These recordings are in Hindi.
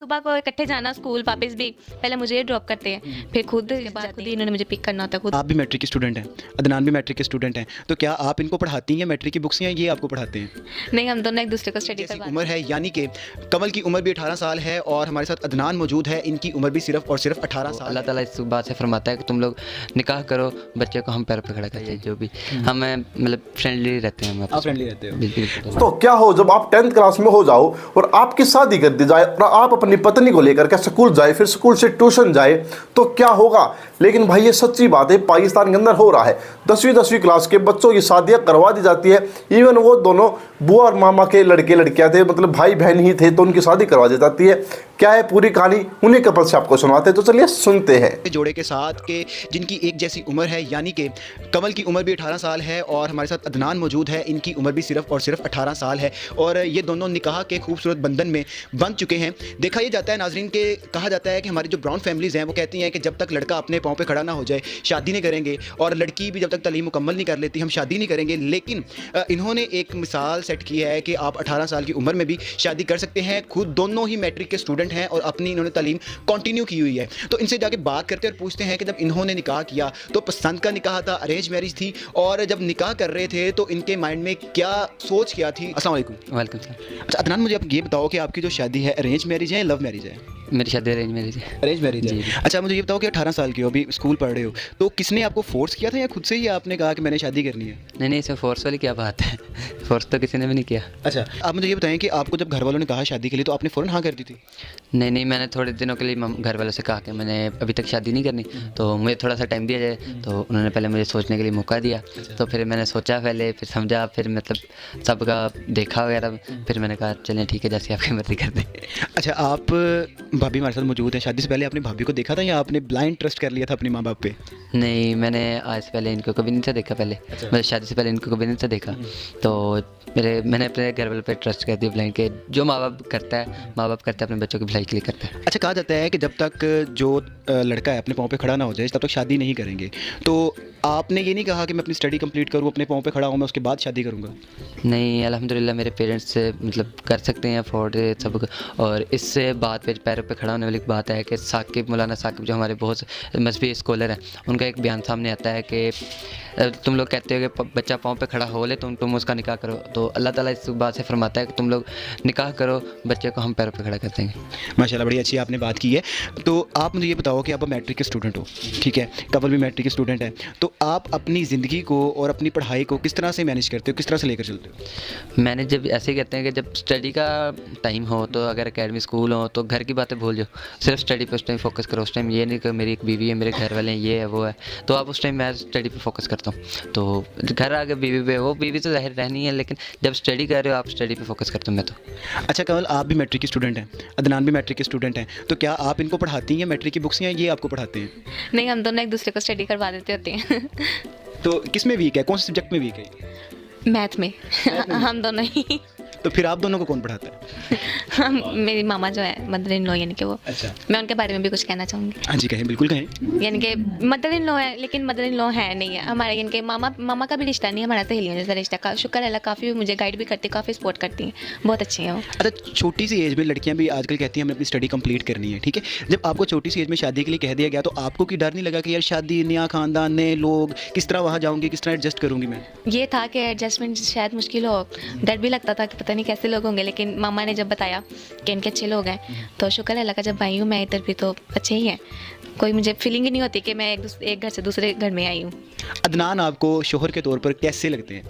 सुबह को इकट्ठे जाना स्कूल वापस भी, पहले मुझे ड्रॉप करते हैं, फिर खुद ही इन्होंने मुझे पिक करना होता है खुद। आप भी मैट्रिक के स्टूडेंट हैं, अदनान भी मैट्रिक के स्टूडेंट हैं, तो क्या आप इनको पढ़ाती हैं मैट्रिक की बुक्स या ये आपको पढ़ाते हैं? नहीं, हम दोनों एक दूसरे को स्टडी जैसी करवाते उम्र है, यानी कि कमल की उम्र भी 18 साल है और हमारे साथ अदनान मौजूद है, इनकी उम्र भी सिर्फ और सिर्फ 18 साल अल्लाह है। ताला इस बात से फरमाता है कि तुम लोग निकाह करो, बच्चे को हम पैरों पे खड़ा करते हैं। जो भी हम मतलब फ्रेंडली रहते हैं, हम आप फ्रेंडली रहते हो? बिल्कुल। तो क्या हो जब आप 10th क्लास में हो जाओ और आपकी शादी कर दी जाए और आप अपनी पत्नी को लेकर के स्कूल जाए, फिर स्कूल से ट्यूशन जाए, तो क्या होगा? लेकिन भाई ये सच्ची बात है, पाकिस्तान के अंदर हो रहा है। 10वीं क्लास के बच्चों की शादियां करवा दी जाती है। इवन वो दोनों बुआ और मामा के लड़के लड़कियां थे, मतलब भाई बहन ही थे, तो उनकी शादी करवा दी जाती है। क्या है पूरी कहानी, उन्हीं कपल से आपको सुनाते हैं, तो चलिए सुनते हैं। जोड़े के साथ के जिनकी एक जैसी उम्र है, यानी कि कमल की उम्र भी 18 साल है और हमारे साथ अदनान मौजूद है, इनकी उम्र भी सिर्फ और सिर्फ 18 साल है और ये दोनों निकाह के खूबसूरत बंधन में बंध चुके हैं। देखा ये जाता है नाजरीन के, कहा जाता है कि हमारी जो ब्राउन फैमिलीज़ हैं वो कहती हैं कि जब तक लड़का अपने पाँव पे खड़ा ना हो जाए शादी नहीं करेंगे, और लड़की भी जब तक तालीम मुकम्मल नहीं कर लेती हम शादी नहीं करेंगे। लेकिन इन्होंने एक मिसाल सेट की है कि आप 18 साल की उम्र में भी शादी कर सकते हैं। खुद दोनों ही मैट्रिक के स्टूडेंट हैं और अपनी इन्होंने तालीम कंटिन्यू की हुई है। तो इनसे जाके बात करते हैं और पूछते हैं कि जब इन्होंने निकाह किया तो पसंद का निकाह था, अरेंज मैरिज थी, और जब निकाह कर रहे थे तो इनके माइंड में क्या सोच क्या थी? अस्सलाम वालेकुम। Welcome sir. अच्छा अदनान, मुझे आप ये बताओ कि आपकी जो शादी है अरेंज मैरिज है या लव मैरिज है? मेरी शादी अरेंज मैरिज है। अरेंज मैरिज है। जी। अच्छा मुझे ये बताओ कि 18 साल की हो, अभी स्कूल पढ़ रहे हो, तो किसने आपको फोर्स किया था या खुद से ही आपने कहा कि मैंने शादी करनी है? नहीं, इसमें फोर्स वाली क्या बात है। फोर्स तो किसी ने भी नहीं किया। अच्छा आप मुझे ये बताएं कि आपको जब घर वालों ने कहा शादी के लिए तो आपने फ़ौरन हाँ कर दी थी? नहीं, मैंने थोड़े दिनों के लिए घर वालों से कहा कि मैंने अभी तक शादी नहीं करनी, तो मुझे थोड़ा सा टाइम दिया जाए। तो उन्होंने पहले मुझे सोचने के लिए मौका दिया। तो फिर मैंने सोचा पहले, फिर समझा, फिर मतलब सबका देखा वगैरह, फिर मैंने कहा चलें ठीक है, जैसे आपकी मर्ज़ी कर दें। अच्छा आप भाभी हमारे साथ मौजूद है, शादी से पहले आपने भाभी को देखा था या आपने ब्लाइंड ट्रस्ट कर लिया था अपने माँ बाप पे? नहीं, मैंने आज से पहले इनको कभी नहीं था देखा। पहले मतलब शादी से पहले इनको कभी नहीं था देखा। तो मैंने अपने घर वालों पे ट्रस्ट कर दिया ब्लाइंड के। जो माँ बाप करता है अपने बच्चों की भलाई के लिए करता है। अच्छा कहा जाता है कि जब तक जो लड़का है अपने पाँव पे खड़ा ना हो जाए तब तक शादी नहीं करेंगे, तो आपने ये नहीं कहा कि मैं अपनी स्टडी कंप्लीट करूँ, अपने पाँव पे खड़ा हूँ, मैं उसके बाद शादी करूँगा? नहीं, अल्हम्दुलिल्लाह मेरे पेरेंट्स मतलब कर सकते हैं अफोर्ड सब। और इससे बात पे पैरों पे खड़ा होने वाली बात है कि मौलाना साकिब जो हमारे बहुत मजहबी स्कॉलर हैं, उनका एक बयान सामने आता है कि तुम लोग कहते हो कि बच्चा पाँव पे खड़ा हो ले तो तुम उसका निकाह करो। तो अल्लाह ताला इस बात से फरमाता है कि तुम लोग निकाह करो, बच्चे को हम पैरों पे खड़ा कर देंगे। माशाल्लाह बड़ी अच्छी आपने बात की है। तो आप मुझे ये बताओ कि आप मैट्रिक के स्टूडेंट हो, ठीक है, कमल भी मैट्रिक के स्टूडेंट है, तो आप अपनी ज़िंदगी को और अपनी पढ़ाई को किस तरह से मैनेज करते हो, किस तरह से लेकर चलते हो? मैंने जब ऐसे ही कहते हैं कि जब स्टडी का टाइम हो तो अगर एकेडमी स्कूल हो तो घर की बातें भूल जाओ, सिर्फ स्टडी पे उस टाइम फोकस करो। उस टाइम ये नहीं कि मेरी एक बीवी है, मेरे घर वाले हैं, ये है वो है, तो आप उस टाइम मैं स्टडी पे फोकस करता हूँ। तो घर आगे बीवी पे, वो बीवी तो जाहिर रहनी है, लेकिन जब स्टडी कर रहे हो आप स्टडी पे फोकस करता हूँ मैं तो। अच्छा कमल, आप भी मैट्रिक के स्टूडेंट हैं, अदनान भी मैट्रिक के स्टूडेंट हैं, तो क्या आप इनको पढ़ाती हैं मैट्रिक की बुक्स या ये आपको पढ़ाते हैं? नहीं, हम दोनों एक दूसरे को स्टडी करवा देते होते हैं। तो किस में वीक है, कौन से सब्जेक्ट में वीक है? मैथ में हम दोनों ही। तो फिर आप दोनों को कौन पढ़ाता है? मेरी मामा जो है मदर इन लॉ, यानी कि वो, अच्छा मैं उनके बारे में भी कुछ कहना चाहूँगी। हाँ जी कहें, बिल्कुल कहें। यानी कि मदर इन लॉ है, लेकिन मदर इन लॉ है नहीं है हमारे, यानी कि मामा का भी रिश्ता नहीं है, हमारा सहेलियों जैसा रिश्ता का। शुक्र अल्लाह, काफ़ी मुझे गाइड भी करती, काफ़ी सपोर्ट करती हैं, बहुत अच्छी हैं वो। अच्छा छोटी सी एज में लड़कियां भी आजकल कहती हैं हमें अपनी स्टडी कंप्लीट करनी है, ठीक है, जब आपको छोटी सी एज में शादी के लिए कह दिया गया तो आपको कोई डर नहीं लगा कि यार शादी, नया खानदान, नए लोग, किस तरह वहाँ जाऊँगी, किस तरह एडजस्ट करूँगी मैं? ये था कि एडजस्टमेंट शायद मुश्किल हो, डर भी लगता था कि पता नहीं कैसे लोग होंगे, लेकिन मामा ने जब बताया कि इनके अच्छे लोग हैं तो शुक्र अल्लाह का, जब आई हूँ मैं इधर भी तो अच्छे ही हैं। कोई मुझे फीलिंग ही नहीं होती कि मैं एक घर से दूसरे घर में आई हूँ। अदनान आपको शोहर के तौर पर कैसे लगते हैं?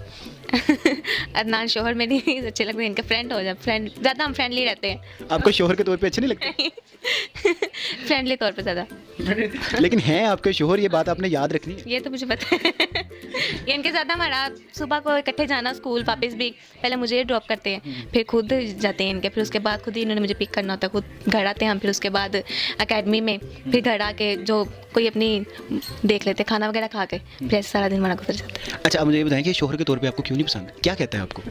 अदनान शोहर में नहीं अच्छे लगते, इनके फ्रेंड हो जाए, फ्रेंड ज़्यादा हम फ्रेंडली रहते हैं। आपको शोहर के तौर पे अच्छे नहीं लगते? फ्रेंडली तौर पे ज़्यादा। लेकिन हैं आपके शोहर, ये बात आपने याद रखनी है। ये तो मुझे पता है। ये इनके साथ हमारा सुबह को इकट्ठे जाना स्कूल वापस भी, पहले मुझे ड्रॉप करते हैं, फिर खुद जाते हैं इनके, फिर उसके बाद खुद ही इन्होंने मुझे पिक करना होता है, खुद घर आते हैं हम, फिर उसके बाद एकेडमी में, फिर घर आके जो कोई अपनी देख लेते खाना वगैरह खा के, फिर ऐसे सारा दिन हमारा गुजर जाता है। अच्छा आप मुझे ये बताएं कि शोहर के तौर पे आपको क्यों नहीं पसंद, क्या कहता है आपको?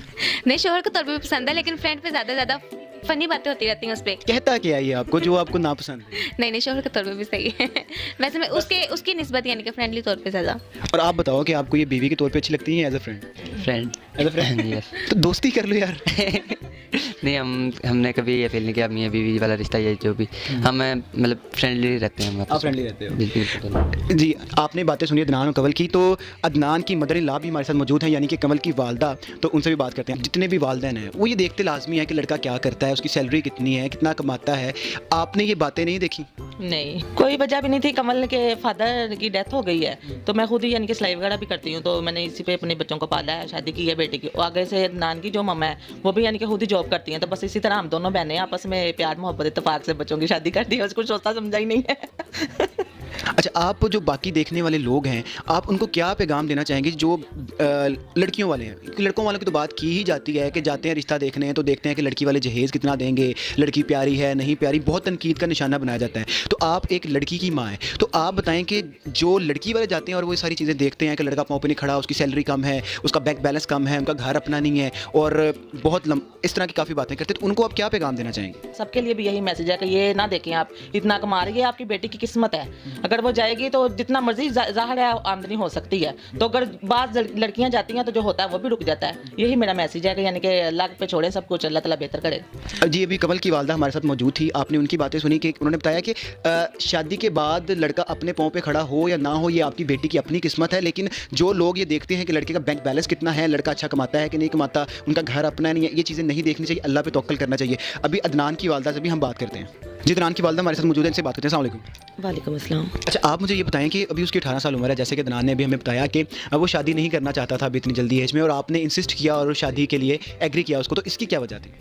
नहीं, शोहर के तौर पे भी पसंद है, लेकिन फ्रेंड पे ज़्यादा फनी बातें होती रहती हैं उस पर। कहता क्या है ये आपको जो आपको नापसंद है? नहीं, शोहर के तौर पे भी सही है। वैसे मैं उसकी निस्बत यानी कि फ्रेंडली तौर पे ज़्यादा। और आप बताओ कि आपको ये बीवी के तौर पे अच्छी लगती है as a friend? Friend as a friend yes. तो दोस्ती कर लो यार। नहीं, हमने कभी ये फील नहीं किया मियाँ बीवी वाला रिश्ता, ये जो भी हम मतलब फ्रेंडली रहते हैं हम आपस आप फ्रेंडली रहते हो। बिल्कुल। जी, आपने बातें सुनी अदनान और कंवल की, तो अदनान की मदर इन लॉ भी हमारे साथ मौजूद हैं, यानी कि कंवल की वालदा। तो उनसे भी बात करते हैं। जितने भी वालदैन हैं वो ये देखते लाजमी है कि लड़का क्या करता है, उसकी सैलरी कितनी है, कितना कमाता है। आपने ये बातें नहीं देखी? नहीं, कोई वजह भी नहीं थी। कमल के फादर की डेथ हो गई है तो मैं खुद ही यानी कि सिलाई वगैरह भी करती हूँ, तो मैंने इसी पे अपने बच्चों को पाला है, शादी की है बेटी की। आगे से अदनान की जो मम्मा है वो भी यानी कि खुद ही जॉब करती हैं, तो बस इसी तरह हम दोनों बहनें आपस में प्यार मोहब्बत इत्तेफाक से बच्चों की शादी कर दी है, उसको सोचता समझा ही नहीं है। अच्छा, आप जो बाकी देखने वाले लोग हैं, आप उनको क्या पैगाम देना चाहेंगे जो लड़कियों वाले हैं? क्योंकि लड़कों वालों की तो बात की ही जाती है कि जाते हैं रिश्ता देखने हैं तो देखते हैं कि लड़की वाले जहेज़ कितना देंगे, लड़की प्यारी है नहीं प्यारी, बहुत तनकीद का निशाना बनाया जाता है। तो आप एक लड़की की माँ हैं, तो आप बताएं कि जो लड़की वाले जाते हैं और वो सारी चीज़ें देखते हैं कि लड़का पाँव पे नहीं खड़ा, उसकी सैलरी कम है, उसका बैंक बैलेंस कम है, उनका घर अपना नहीं है और बहुत इस तरह की काफ़ी बातें करते हैं, तो उनको आप क्या पैगाम देना चाहेंगे? सबके लिए भी यही मैसेज है कि ये ना देखें आप इतना कमा रही है, आपकी बेटी की किस्मत है, अगर वो जाएगी तो जितना मर्जी ज़ाहिर है आमदनी हो सकती है, तो अगर बात लड़कियां जाती हैं तो जो होता है वो भी रुक जाता है। यही मेरा मैसेज है कि यानी कि अल्लाह पे छोड़ें सब कुछ, अल्लाह ताला बेहतर करे। जी, अभी कमल की वालदा हमारे साथ मौजूद थी, आपने उनकी बातें सुनी कि उन्होंने बताया कि शादी के बाद लड़का अपने पाँव पे खड़ा हो या ना हो ये आपकी बेटी की अपनी किस्मत है, लेकिन जो लोग ये देखते हैं कि लड़के का बैंक बैलेंस कितना है, लड़का अच्छा कमाता है कि नहीं कमाता, उनका घर अपना नहीं है, ये चीज़ें नहीं देखनी चाहिए, अल्लाह पे तवक्कल करना चाहिए। अभी अदनान की वालदा से भी हम बात करते हैं। जी, अदनान की वालदा हमारे साथ मौजूद है, इनसे बात करते हैं। अस्सलाम वालेकुम। वालेकुम अस्सलाम। अच्छा, आप मुझे ये बताएं कि अभी उसकी 18 साल उम्र है, जैसे कि अदनान ने भी हमें बताया कि वो शादी नहीं करना चाहता था अभी इतनी जल्दी एज में, और आपने इंसिस्ट किया और शादी के लिए एग्री किया उसको, तो इसकी क्या वजह थी?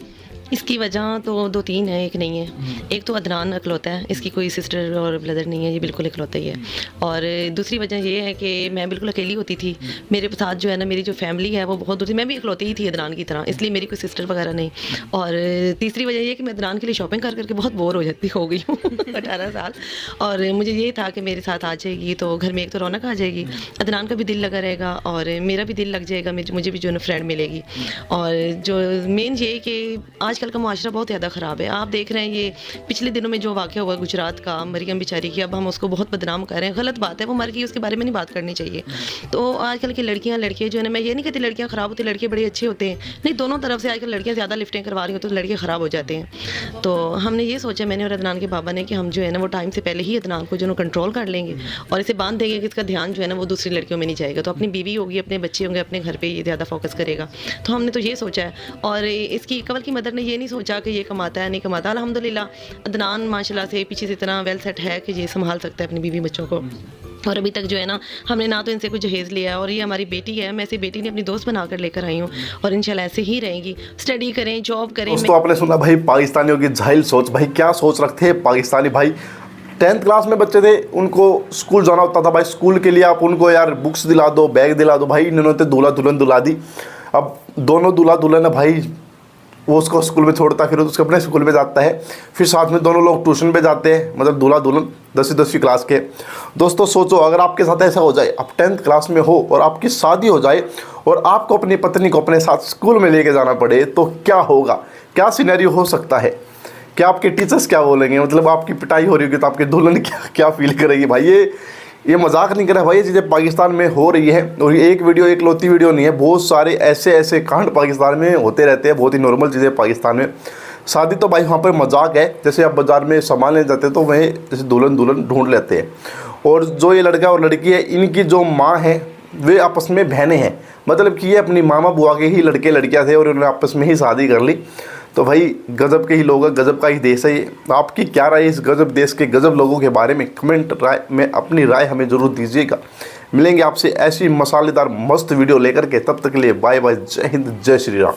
इसकी वजह तो 2-3 है, एक नहीं है। एक तो अदनान इकलौता है, इसकी कोई सिस्टर और ब्रदर नहीं है, ये बिल्कुल इकलौता ही है। और दूसरी वजह ये है कि मैं बिल्कुल अकेली होती थी, मेरे साथ जो है ना मेरी जो फैमिली है वो बहुत दूर थी, मैं भी इकलौती ही थी अदनान की तरह, इसलिए मेरी कोई सिस्टर वगैरह नहीं। और तीसरी वजह ये कि मैं अदनान के लिए शॉपिंग कर करके बहुत बोर हो गई हूँ 18 साल, और मुझे ये था कि मेरे साथ आ जाएगी तो घर में एक तो रौनक आ जाएगी, अदनान का भी दिल लगा रहेगा और मेरा भी दिल लग जाएगा, मुझे भी जो है फ्रेंड मिलेगी। और जो मेन ये कि आजकल का मुआशरा बहुत ज़्यादा ख़राब है। आप देख रहे हैं ये पिछले दिनों में जो वाक़या हुआ गुजरात का, मरियम बेचारी की, अब हम उसको बहुत बदनाम कर रहे हैं, गलत बात है, वो मर गई, उसके बारे में नहीं बात करनी चाहिए। तो आजकल की लड़कियां जो है ना, मैं ये नहीं कहती लड़कियां ख़राब होती, लड़के बड़े अच्छे होते हैं, नहीं, दोनों तरफ से आजकल लड़कियां ज़्यादा लिफ्टिंग करवा रही होती तो लड़के ख़राब हो जाते हैं। तो हमने ये सोचा, मैंने और अदनान के बाबा ने, कि हम जो है ना वो टाइम से पहले ही अदनान को जो कंट्रोल कर लेंगे और इसे बांध देंगे कि इसका ध्यान जो है ना वो दूसरी लड़कियों में नहीं जाएगा, तो अपनी बीवी होगी, अपने बच्चे होंगे, अपने घर पर ये ज़्यादा फोकस करेगा। तो हमने तो ये सोचा है। और इसकी कमल की मदर ने ये नहीं सोचा कि ये कमाता है नहीं कमाता। अल्हम्दुलिल्लाह अदनान माशाल्लाह से पीछे से इतना वेल सेट है कि ये संभाल सकता है अपनी बीवी बच्चों को। और अभी तक जो है ना हमने ना तो इनसे कुछ जहेज़ लिया है, और ये हमारी बेटी है, मैं इसे बेटी ने अपनी दोस्त बनाकर लेकर आई हूँ और इंशाल्लाह ऐसे ही रहेंगी, स्टडी करें, जॉब करें। दोस्तों, आपने सुना भाई पाकिस्तानियों की जाहिल सोच, भाई क्या सोच रखते हैं पाकिस्तानी भाई। 10th क्लास में बच्चे थे, उनको स्कूल जाना होता था भाई, स्कूल के लिए आप उनको यार बुक्स दिला दो, बैग दिला दो, भाई इन्होंने तो दूल्हा दुल्हन दुला दी। अब दोनों दूल्हा दुल्हन है भाई, वो उसको स्कूल में छोड़ता है, फिर उसके अपने स्कूल में जाता है, फिर साथ में दोनों लोग ट्यूशन पे जाते हैं, मतलब दूल्हा दुल्हन 10वीं क्लास के। दोस्तों सोचो, अगर आपके साथ ऐसा हो जाए, आप 10th क्लास में हो और आपकी शादी हो जाए और आपको अपनी पत्नी को अपने साथ स्कूल में लेके जाना पड़े, तो क्या होगा, क्या सिनेरियो हो सकता है, क्या आपके टीचर्स क्या बोलेंगे, मतलब आपकी पिटाई हो रही होगी तो आपकी दुल्हन क्या फील करेगी। भाई ये मजाक नहीं कर रहा भाई, ये चीज़ें पाकिस्तान में हो रही है, और ये एक वीडियो एक लौती वीडियो नहीं है, बहुत सारे ऐसे कांड पाकिस्तान में होते रहते हैं, बहुत ही नॉर्मल चीज़ें पाकिस्तान में। शादी तो भाई वहाँ पर मजाक है, जैसे आप बाज़ार में सामान ले जाते हैं तो वह जैसे दुल्हन ढूंढ लेते हैं। और जो ये लड़का और लड़की है, इनकी जो माँ है वे आपस में बहनें हैं, मतलब कि ये अपनी मामा बुआ के ही लड़के लड़कियाँ थे और उन्होंने आपस में ही शादी कर ली। तो भाई गज़ब के ही लोग हैं, गज़ब का ही देश है ये। आपकी क्या राय इस गज़ब देश के गज़ब लोगों के बारे में कमेंट राय में अपनी राय हमें ज़रूर दीजिएगा। मिलेंगे आपसे ऐसी मसालेदार मस्त वीडियो लेकर के, तब तक के लिए बाय बाय, जय हिंद, जय श्री राम।